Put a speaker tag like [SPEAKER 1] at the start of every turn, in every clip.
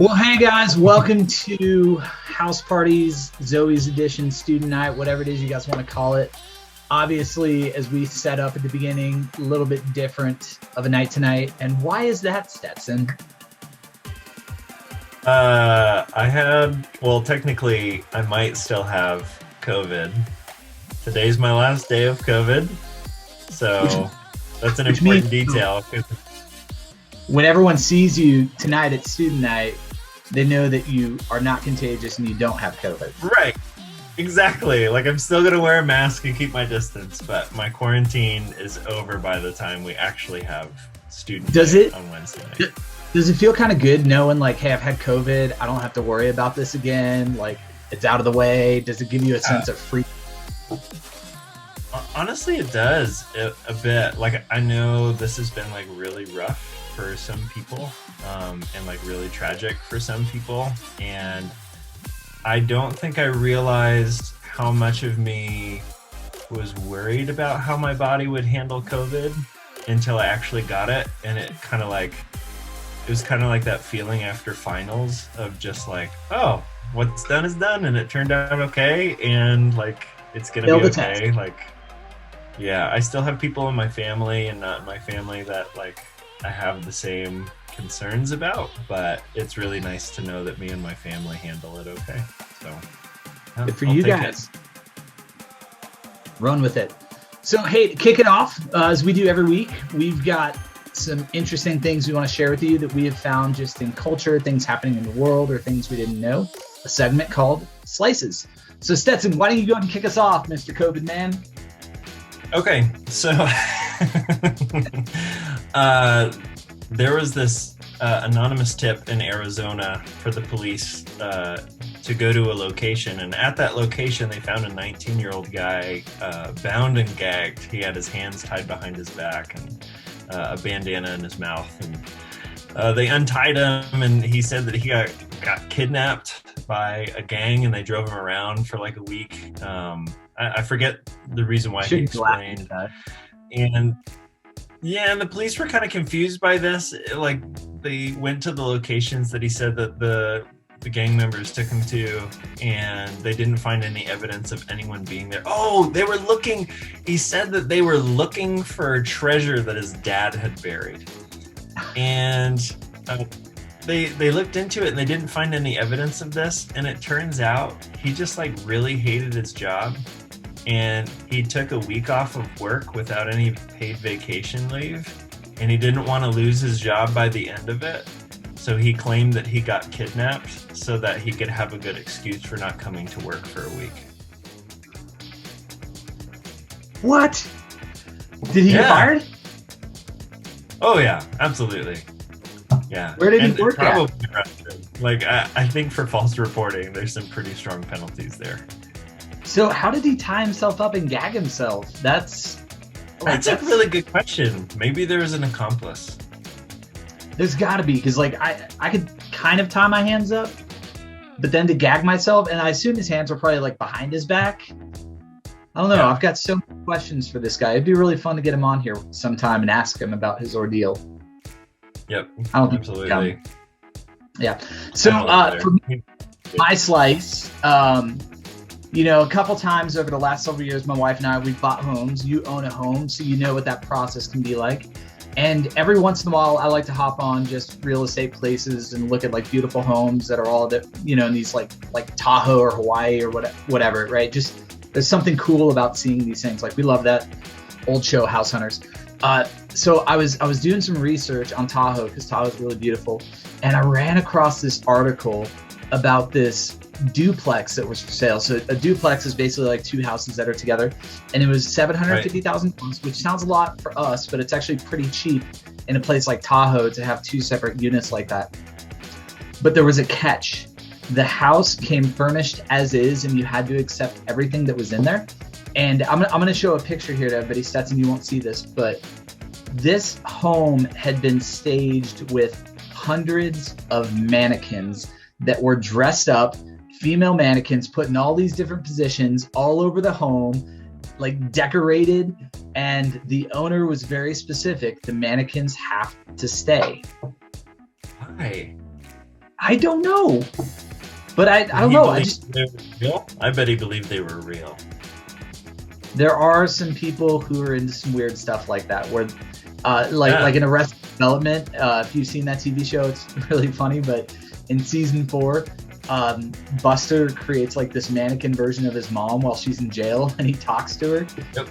[SPEAKER 1] Well, hey guys, welcome to House Parties, Zoe's Edition, Student Night, whatever it is you guys want to call it. Obviously, as we set up at the beginning, a little bit different of a night tonight. And why is that, Stetson?
[SPEAKER 2] Technically, I might still have COVID. Today's my last day of COVID, so that's an important detail.
[SPEAKER 1] When everyone sees you tonight at Student Night, they know that you are not contagious and you don't have COVID.
[SPEAKER 2] Right. Exactly. Like, I'm still going to wear a mask and keep my distance, but my quarantine is over by the time we actually have Student Night on Wednesday night.
[SPEAKER 1] Does it feel kind of good knowing, like, hey, I've had COVID, I don't have to worry about this again, like, it's out of the way? Does it give you a sense of freedom?
[SPEAKER 2] Honestly, it does a bit. Like, I know this has been, like, really rough for some people, and like really tragic for some people, and I don't think I realized how much of me was worried about how my body would handle COVID until I actually got it. And it was kind of like that feeling after finals of just like, oh, what's done is done, and it turned out okay, and like it's gonna be okay. Like, yeah, I still have people in my family and not in my family that like I have the same concerns about, but it's really nice to know that me and my family handle it okay. So
[SPEAKER 1] good for you guys. Run with it. So hey, to kick it off, as we do every week, we've got some interesting things we want to share with you that we have found just in culture, things happening in the world, or things we didn't know. A segment called Slices. So Stetson, why don't you go ahead and kick us off, Mr. COVID man?
[SPEAKER 2] Okay, so there was this anonymous tip in Arizona for the police to go to a location, and at that location they found a 19-year-old guy bound and gagged. He had his hands tied behind his back and a bandana in his mouth, and they untied him, and he said that he got kidnapped by a gang and they drove him around for like a week. I forget the reason why he explained. And yeah, and the police were kind of confused by this. Like, they went to the locations that he said that the gang members took him to, and they didn't find any evidence of anyone being there. Oh, they were looking. He said that they were looking for a treasure that his dad had buried, and they looked into it and they didn't find any evidence of this. And it turns out he just like really hated his job. And he took a week off of work without any paid vacation leave, and he didn't want to lose his job by the end of it. So he claimed that he got kidnapped so that he could have a good excuse for not coming to work for a week.
[SPEAKER 1] What? Did he get fired?
[SPEAKER 2] Oh yeah, absolutely. Yeah.
[SPEAKER 1] Where did he work at?
[SPEAKER 2] Like, I think for false reporting, there's some pretty strong penalties there.
[SPEAKER 1] So how did he tie himself up and gag himself? That's
[SPEAKER 2] a really good question. Maybe there was an accomplice.
[SPEAKER 1] There's got to be, because like I could kind of tie my hands up, but then to gag myself, and I assume his hands were probably like behind his back. I don't know. Yeah. I've got so many questions for this guy. It'd be really fun to get him on here sometime and ask him about his ordeal.
[SPEAKER 2] Yep.
[SPEAKER 1] I don't
[SPEAKER 2] absolutely.
[SPEAKER 1] Yeah. So for me, my slice. You know, a couple times over the last several years, my wife and I, we've bought homes. You own a home, so you know what that process can be like. And every once in a while, I like to hop on just real estate places and look at like beautiful homes that are all that, you know, in these like Tahoe or Hawaii or whatever, right? Just there's something cool about seeing these things. Like, we love that old show, House Hunters. So I was doing some research on Tahoe because Tahoe is really beautiful, and I ran across this article about this duplex that was for sale. So a duplex is basically like two houses that are together, and it was $750,000, which sounds a lot for us, but it's actually pretty cheap in a place like Tahoe to have two separate units like that. But there was a catch. The house came furnished as is, and you had to accept everything that was in there. And I'm going to show a picture here to everybody. Stetson, you won't see this, but this home had been staged with hundreds of mannequins that were dressed up, female mannequins put in all these different positions all over the home, like decorated, and the owner was very specific. The mannequins have to stay.
[SPEAKER 2] Why?
[SPEAKER 1] I don't know, but I don't know.
[SPEAKER 2] They were real? I bet he believed they were real.
[SPEAKER 1] There are some people who are into some weird stuff like that, where like in Arrested Development, if you've seen that TV show, it's really funny, but in season 4, Buster creates like this mannequin version of his mom while she's in jail, and he talks to her.
[SPEAKER 2] Yep.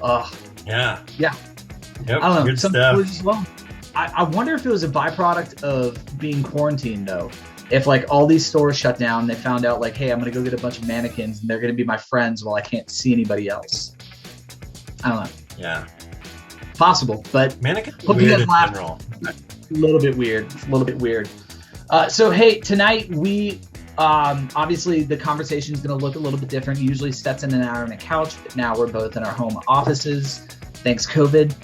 [SPEAKER 1] Yeah.
[SPEAKER 2] Yep.
[SPEAKER 1] I don't know.
[SPEAKER 2] Good
[SPEAKER 1] Some
[SPEAKER 2] stuff.
[SPEAKER 1] people just love them. I wonder if it was a byproduct of being quarantined, though. If like all these stores shut down, they found out like, hey, I'm gonna go get a bunch of mannequins, and they're gonna be my friends while I can't see anybody else. I don't know.
[SPEAKER 2] Yeah.
[SPEAKER 1] Possible, but
[SPEAKER 2] mannequins
[SPEAKER 1] hope
[SPEAKER 2] weird
[SPEAKER 1] you guys
[SPEAKER 2] in
[SPEAKER 1] laugh.
[SPEAKER 2] general.
[SPEAKER 1] A little bit weird. So hey, tonight we obviously the conversation is going to look a little bit different. Usually Stetson and I are on a couch, but now we're both in our home offices, thanks COVID.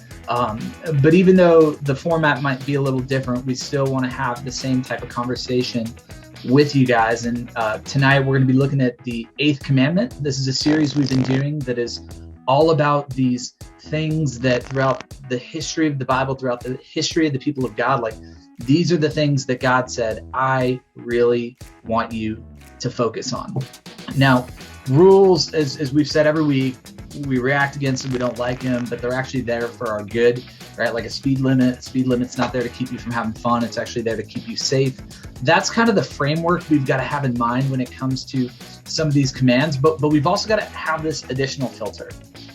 [SPEAKER 1] But even though the format might be a little different, we still want to have the same type of conversation with you guys. And tonight we're going to be looking at the Eighth Commandment. This is a series we've been doing that is all about these things that throughout the history of the Bible, throughout the history of the people of God, like these are the things that God said, I really want you to focus on. Now, rules, as we've said every week, we react against them, we don't like them, but they're actually there for our good, right? Like a speed limit's not there to keep you from having fun. It's actually there to keep you safe. That's kind of the framework we've got to have in mind when it comes to some of these commands, but we've also got to have this additional filter,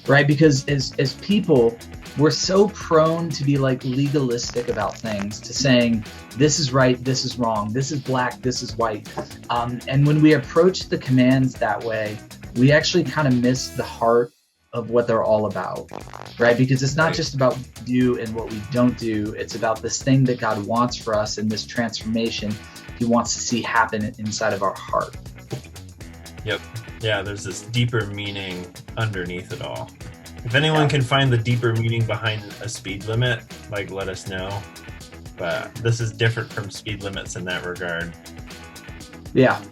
[SPEAKER 1] right? Because as people, we're so prone to be like legalistic about things, to saying this is right, this is wrong, this is black, this is white. And when we approach the commands that way, we actually kind of miss the heart of what they're all about, right? Because it's not just about what we do and what we don't do. It's about this thing that God wants for us and this transformation he wants to see happen inside of our heart.
[SPEAKER 2] Yep. Yeah, there's this deeper meaning underneath it all. If anyone can find the deeper meaning behind a speed limit, like, let us know. But this is different from speed limits in that regard.
[SPEAKER 1] Yeah.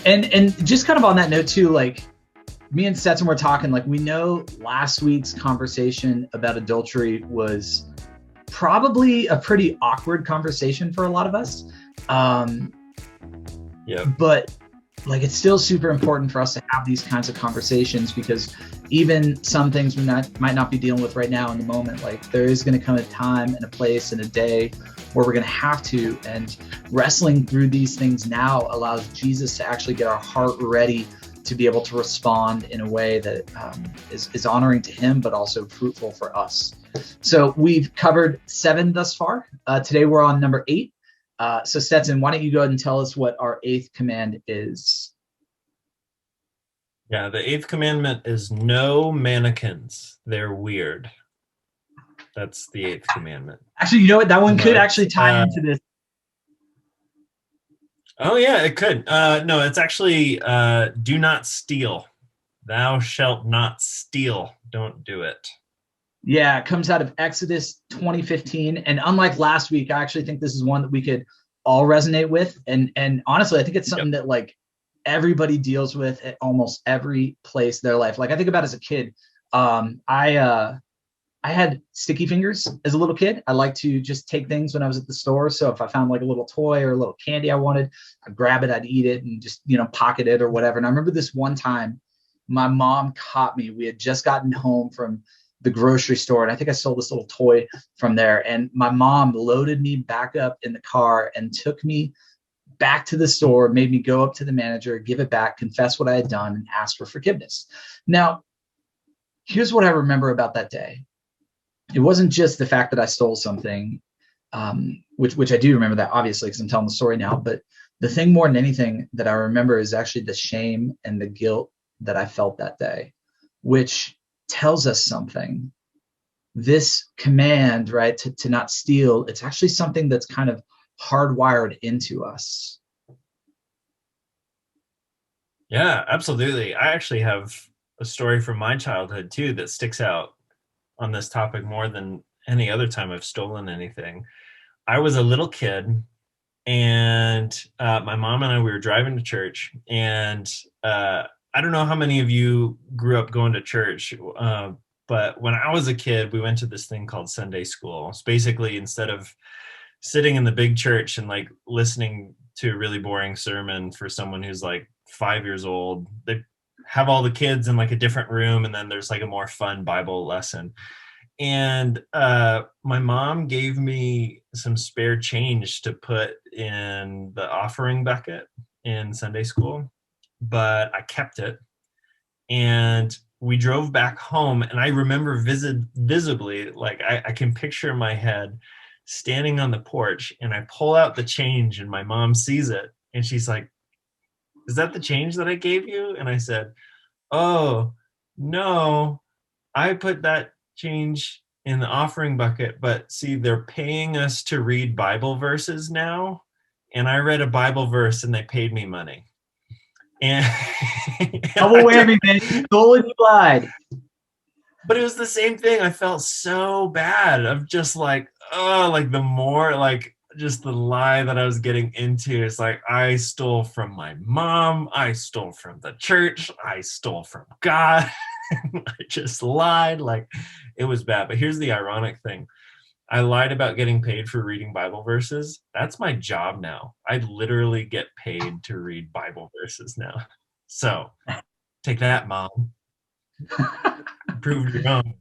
[SPEAKER 1] And just kind of on that note too, like me and Stetson were talking, like we know last week's conversation about adultery was probably a pretty awkward conversation for a lot of us. But like it's still super important for us to have these kinds of conversations, because even some things we might not be dealing with right now in the moment, like there is going to come a time and a place and a day where we're going to have to, and wrestling through these things now allows Jesus to actually get our heart ready to be able to respond in a way that is honoring to him, but also fruitful for us. So we've covered 7 thus far. Today we're on number 8. So Stetson, why don't you go ahead and tell us what our 8th command is?
[SPEAKER 2] Yeah, the 8th commandment is no mannequins. They're weird. That's the 8th commandment.
[SPEAKER 1] Actually, you know what? That one could actually tie into this.
[SPEAKER 2] Oh, yeah, it could. No, it's actually do not steal. Thou shalt not steal. Don't do it.
[SPEAKER 1] Yeah, it comes out of Exodus 20:15. And unlike last week, I actually think this is one that we could all resonate with. And honestly, I think it's something that like everybody deals with at almost every place in their life. Like I think about as a kid, I had sticky fingers as a little kid. I like to just take things when I was at the store. So if I found like a little toy or a little candy I wanted, I'd grab it, I'd eat it and just, pocket it or whatever. And I remember this one time my mom caught me. We had just gotten home from the grocery store, and I think I stole this little toy from there. And my mom loaded me back up in the car and took me back to the store, made me go up to the manager, give it back, confess what I had done, and ask for forgiveness. Now, here's what I remember about that day. It wasn't just the fact that I stole something, which I do remember that, obviously, because I'm telling the story now. But the thing more than anything that I remember is actually the shame and the guilt that I felt that day, which tells us something. This command, right, to not steal, it's actually something that's kind of hardwired into us.
[SPEAKER 2] Yeah, absolutely. I actually have a story from my childhood too that sticks out on this topic more than any other time I've stolen anything. I was a little kid, and my mom and I, we were driving to church, and I don't know how many of you grew up going to church, but when I was a kid, we went to this thing called Sunday school. It's basically, instead of sitting in the big church and like listening to a really boring sermon for someone who's like 5 years old. They have all the kids in like a different room, and then there's like a more fun Bible lesson. And my mom gave me some spare change to put in the offering bucket in Sunday school, but I kept it. And we drove back home, and I remember visibly, like I can picture in my head standing on the porch, and I pull out the change, and my mom sees it, and she's like, "Is that the change that I gave you?" And I said, "Oh, no, I put that change in the offering bucket, but see, they're paying us to read Bible verses now, and I read a Bible verse and they paid me money." And
[SPEAKER 1] double whammy, man. You stole and you lied.
[SPEAKER 2] But it was the same thing. I felt so bad of just like, oh, like the more like just the lie that I was getting into. It's like, I stole from my mom, I stole from the church, I stole from God. I just lied. Like, it was bad. But here's the ironic thing. I lied about getting paid for reading Bible verses. That's my job now. I literally get paid to read Bible verses now. So take that, Mom. Prove your own.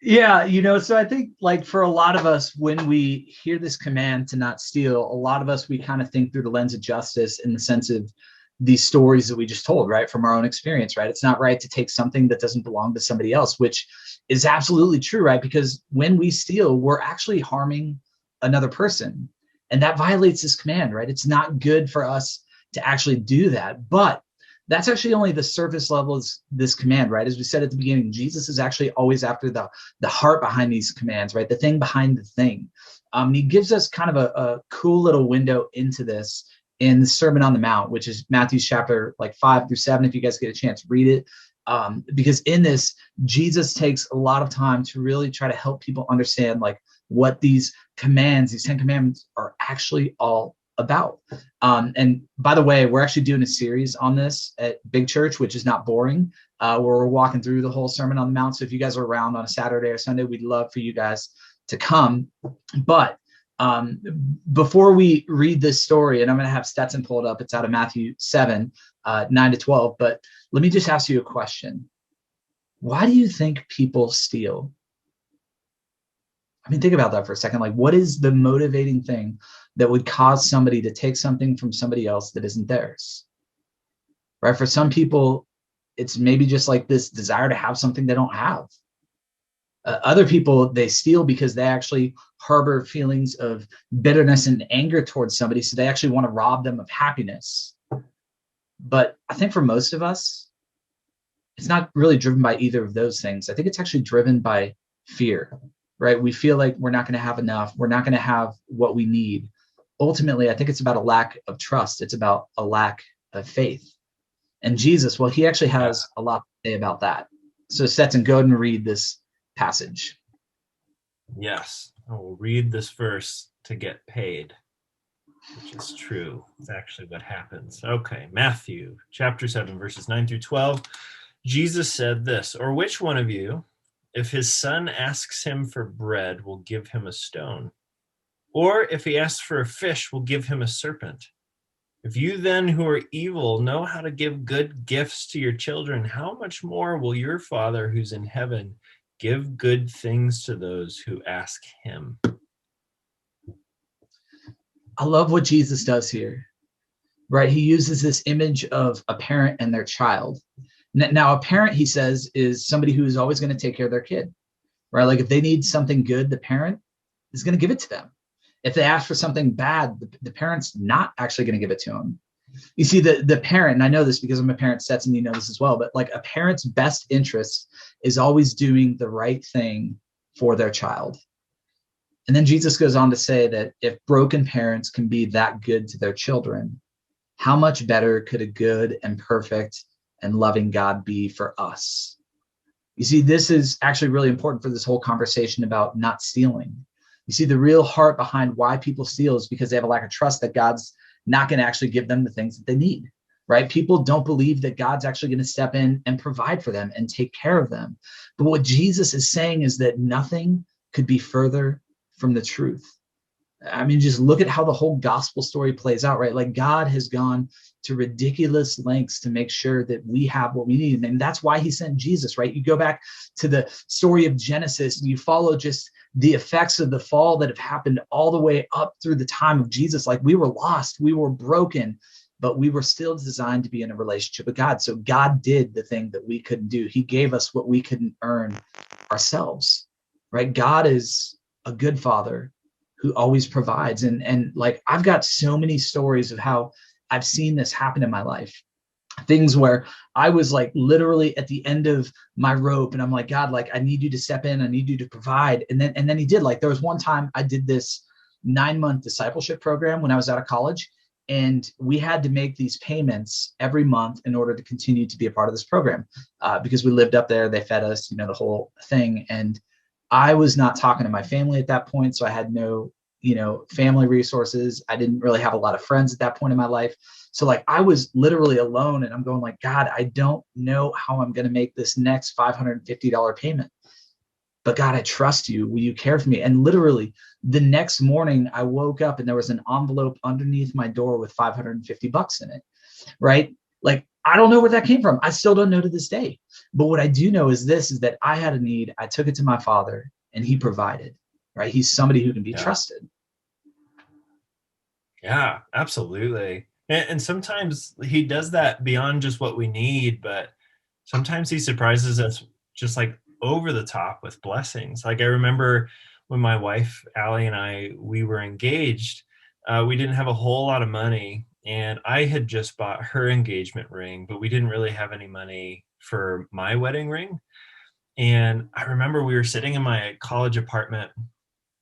[SPEAKER 1] Yeah, so I think like for a lot of us, when we hear this command to not steal, a lot of us, we kind of think through the lens of justice in the sense of these stories that we just told, right, from our own experience, right? It's not right to take something that doesn't belong to somebody else, which is absolutely true, right? Because when we steal, we're actually harming another person, and that violates this command, right? It's not good for us to actually do that, but that's actually only the surface level of this command, right? As we said at the beginning, Jesus is actually always after the heart behind these commands, right? The thing behind the thing. He gives us kind of a cool little window into this in the Sermon on the Mount, which is Matthew chapter like 5-7. If you guys get a chance, read it. Because in this, Jesus takes a lot of time to really try to help people understand like what these commands, these 10 commandments are actually all about. And by the way, we're actually doing a series on this at Big Church, which is not boring, where we're walking through the whole Sermon on the Mount. So if you guys are around on a Saturday or Sunday, we'd love for you guys to come. But before we read this story, and I'm going to have Stetson pulled up, it's out of Matthew 7, 9-12. But let me just ask you a question. Why do you think people steal? I mean, think about that for a second. Like, what is the motivating thing that would cause somebody to take something from somebody else that isn't theirs? Right? For some people, it's maybe just like this desire to have something they don't have. Other people, they steal because they actually harbor feelings of bitterness and anger towards somebody, so they actually want to rob them of happiness. But I think for most of us, it's not really driven by either of those things. I think it's actually driven by fear, right? We feel like we're not going to have enough. We're not going to have what we need. Ultimately, I think it's about a lack of trust. It's about a lack of faith. And Jesus, well, he actually has a lot to say about that. So Stetson, go ahead and read this passage.
[SPEAKER 2] Yes, I will read this verse to get paid, which is true. It's actually what happens. Okay, Matthew chapter 7, verses 9-12. Jesus said this, or which one of you, if his son asks him for bread, will give him a stone? Or if he asks for a fish, will give him a serpent? If you then, who are evil, know how to give good gifts to your children, how much more will your Father who's in heaven give good things to those who ask him?
[SPEAKER 1] I love what Jesus does here, right? He uses this image of a parent and their child. Now, a parent, he says, is somebody who is always going to take care of their kid, right? Like if they need something good, the parent is going to give it to them. If they ask for something bad, the parent's not actually going to give it to them. You see, the parent, and I know this because I'm a parent, Stetson, you know this as well, but like a parent's best interest is always doing the right thing for their child. And then Jesus goes on to say that if broken parents can be that good to their children, how much better could a good and perfect and loving God be for us? You see, this is actually really important for this whole conversation about not stealing. You see, the real heart behind why people steal is because they have a lack of trust that God's not going to actually give them the things that they need, right? People don't believe that God's actually going to step in and provide for them and take care of them. But what Jesus is saying is that nothing could be further from the truth. I mean, just look at how the whole gospel story plays out, right? Like God has gone to ridiculous lengths to make sure that we have what we need. And that's why he sent Jesus, right? You go back to the story of Genesis and you follow just the effects of the fall that have happened all the way up through the time of Jesus. Like we were lost, we were broken, but we were still designed to be in a relationship with God. So God did the thing that we couldn't do. He gave us what we couldn't earn ourselves, right? God is a good father who always provides. And like, I've got so many stories of how I've seen this happen in my life. Things where I was like literally at the end of my rope and I'm like, God, like I need you to step in. I need you to provide. And then he did. Like there was one time I did this 9-month discipleship program when I was out of college. And we had to make these payments every month in order to continue to be a part of this program because we lived up there. They fed us, the whole thing. And I was not talking to my family at that point. So I had no, family resources. I didn't really have a lot of friends at that point in my life. So like I was literally alone and I'm going like, God, I don't know how I'm going to make this next $550 payment. But God, I trust you. Will you care for me? And literally the next morning I woke up and there was an envelope underneath my door with $550 in it. Right? Like, I don't know where that came from. I still don't know to this day. But what I do know is that I had a need. I took it to my father and he provided, right? He's somebody who can be trusted.
[SPEAKER 2] Yeah, absolutely. And sometimes he does that beyond just what we need, but sometimes he surprises us just like over the top with blessings. Like I remember when my wife, Allie, and we were engaged, we didn't have a whole lot of money. And I had just bought her engagement ring, but we didn't really have any money for my wedding ring. And I remember we were sitting in my college apartment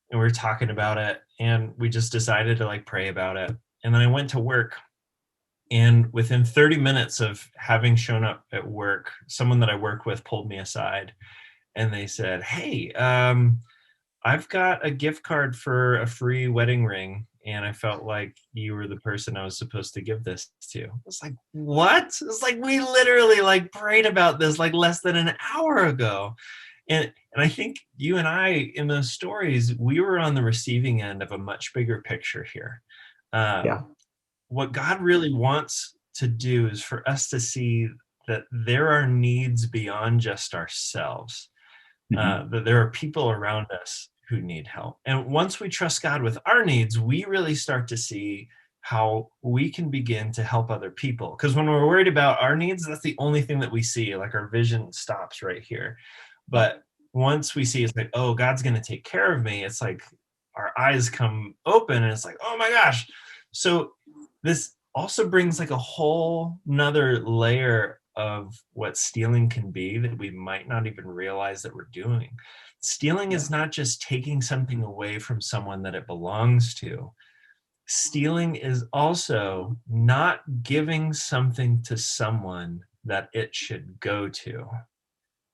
[SPEAKER 2] and we were talking about it and we just decided to like pray about it. And then I went to work. And within 30 minutes of having shown up at work, someone that I work with pulled me aside and they said, "Hey, I've got a gift card for a free wedding ring. And I felt like you were the person I was supposed to give this to." I was like, what? It's like, we literally like prayed about this like less than an hour ago. And I think you and I in those stories, we were on the receiving end of a much bigger picture here. What God really wants to do is for us to see that there are needs beyond just ourselves, that there are people around us who need help. And once we trust God with our needs, we really start to see how we can begin to help other people. Because when we're worried about our needs, that's the only thing that we see. Like our vision stops right here. But once we see it's like, oh, God's going to take care of me, it's like our eyes come open and it's like, oh my gosh. So this also brings like a whole nother layer of what stealing can be that we might not even realize that we're doing. Stealing is not just taking something away from someone that it belongs to. Stealing is also not giving something to someone that it should go to.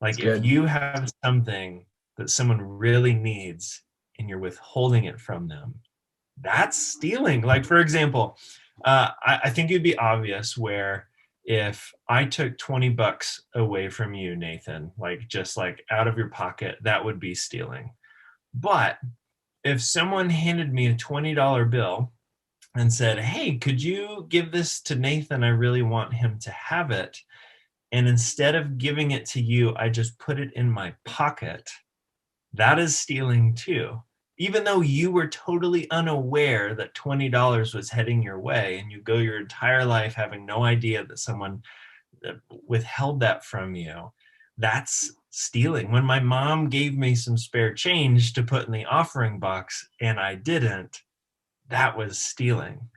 [SPEAKER 2] Like if you have something that someone really needs and you're withholding it from them, that's stealing. Like, for example, I think it'd be obvious where if I took $20 away from you, Nathan, like just like out of your pocket, that would be stealing. But if someone handed me a $20 bill and said, "Hey, could you give this to Nathan? I really want him to have it." And instead of giving it to you, I just put it in my pocket, that is stealing too. Even though you were totally unaware that $20 was heading your way and you go your entire life having no idea that someone withheld that from you, that's stealing. When my mom gave me some spare change to put in the offering box and I didn't, that was stealing.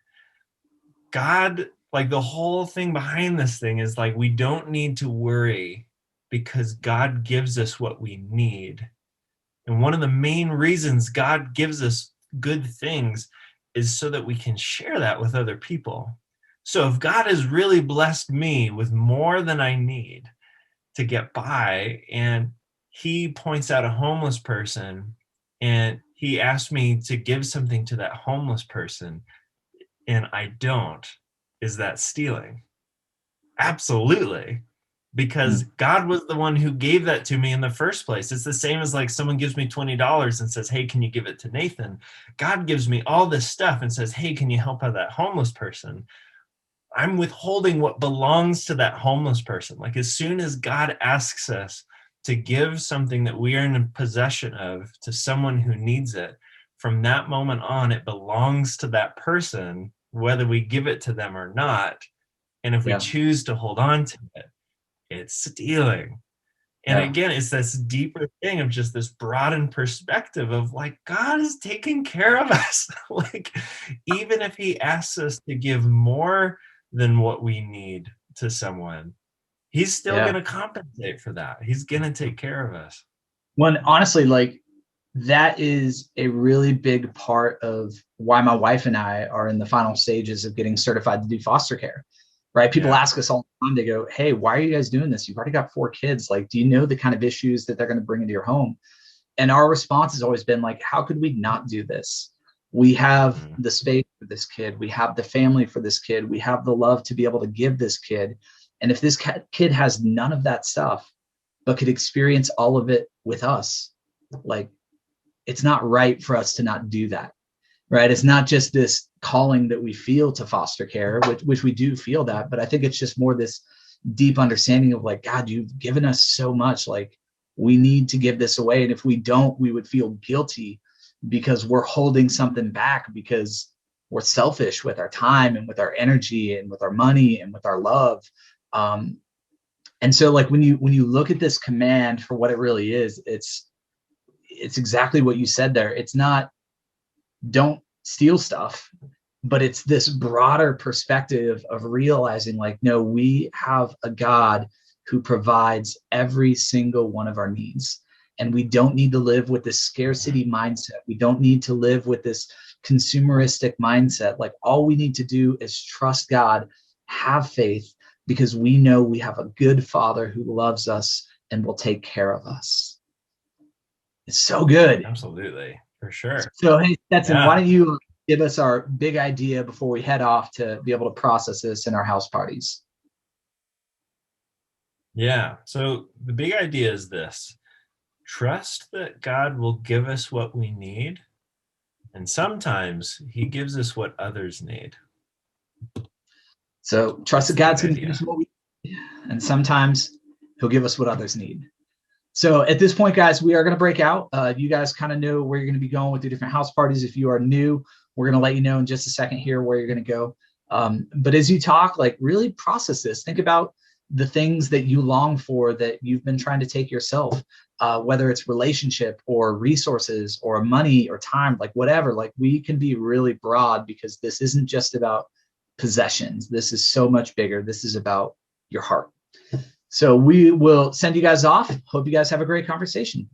[SPEAKER 2] God, like the whole thing behind this thing is like, we don't need to worry because God gives us what we need. And one of the main reasons God gives us good things is so that we can share that with other people. So if God has really blessed me with more than I need to get by, and he points out a homeless person and he asks me to give something to that homeless person and I don't, is that stealing? Absolutely. because God was the one who gave that to me in the first place. It's the same as like someone gives me $20 and says, hey, can you give it to Nathan? God gives me all this stuff and says, hey, can you help out that homeless person? I'm withholding what belongs to that homeless person. Like as soon as God asks us to give something that we are in possession of to someone who needs it, from that moment on, it belongs to that person, whether we give it to them or not. And if we choose to hold on to it, it's stealing. And again, it's this deeper thing of just this broadened perspective of like, God is taking care of us. Like, even if he asks us to give more than what we need to someone, he's still going to compensate for that. He's going to take care of us.
[SPEAKER 1] When honestly, like, that is a really big part of why my wife and I are in the final stages of getting certified to do foster care. Right? People ask us all the time, they go, hey, why are you guys doing this? You've already got 4 kids. Like, do you know the kind of issues that they're going to bring into your home? And our response has always been like, how could we not do this? We have the space for this kid. We have the family for this kid. We have the love to be able to give this kid. And if this kid has none of that stuff, but could experience all of it with us, like, it's not right for us to not do that. Right? It's not just this calling that we feel to foster care, which we do feel that, but I think it's just more this deep understanding of like, God, you've given us so much, like we need to give this away. And if we don't, we would feel guilty because we're holding something back because we're selfish with our time and with our energy and with our money and with our love. And so like when you look at this command for what it really is, it's exactly what you said there. It's not, don't steal stuff, but it's this broader perspective of realizing like, no, we have a God who provides every single one of our needs. And we don't need to live with this scarcity mindset. We don't need to live with this consumeristic mindset. Like all we need to do is trust God, have faith, because we know we have a good Father who loves us and will take care of us. It's so good.
[SPEAKER 2] Absolutely. For sure.
[SPEAKER 1] So, hey, Stetson, why don't you give us our big idea before we head off to be able to process this in our house parties?
[SPEAKER 2] Yeah. So the big idea is this: trust that God will give us what we need. And sometimes he gives us what others need.
[SPEAKER 1] So trust that God's going to give us what we need. And sometimes he'll give us what others need. So at this point, guys, we are going to break out. You guys kind of know where you're going to be going with the different house parties. If you are new, we're going to let you know in just a second here where you're going to go. But as you talk, like really process this. Think about the things that you long for that you've been trying to take yourself, whether it's relationship or resources or money or time, like whatever. Like we can be really broad because this isn't just about possessions. This is so much bigger. This is about your heart. So we will send you guys off. Hope you guys have a great conversation.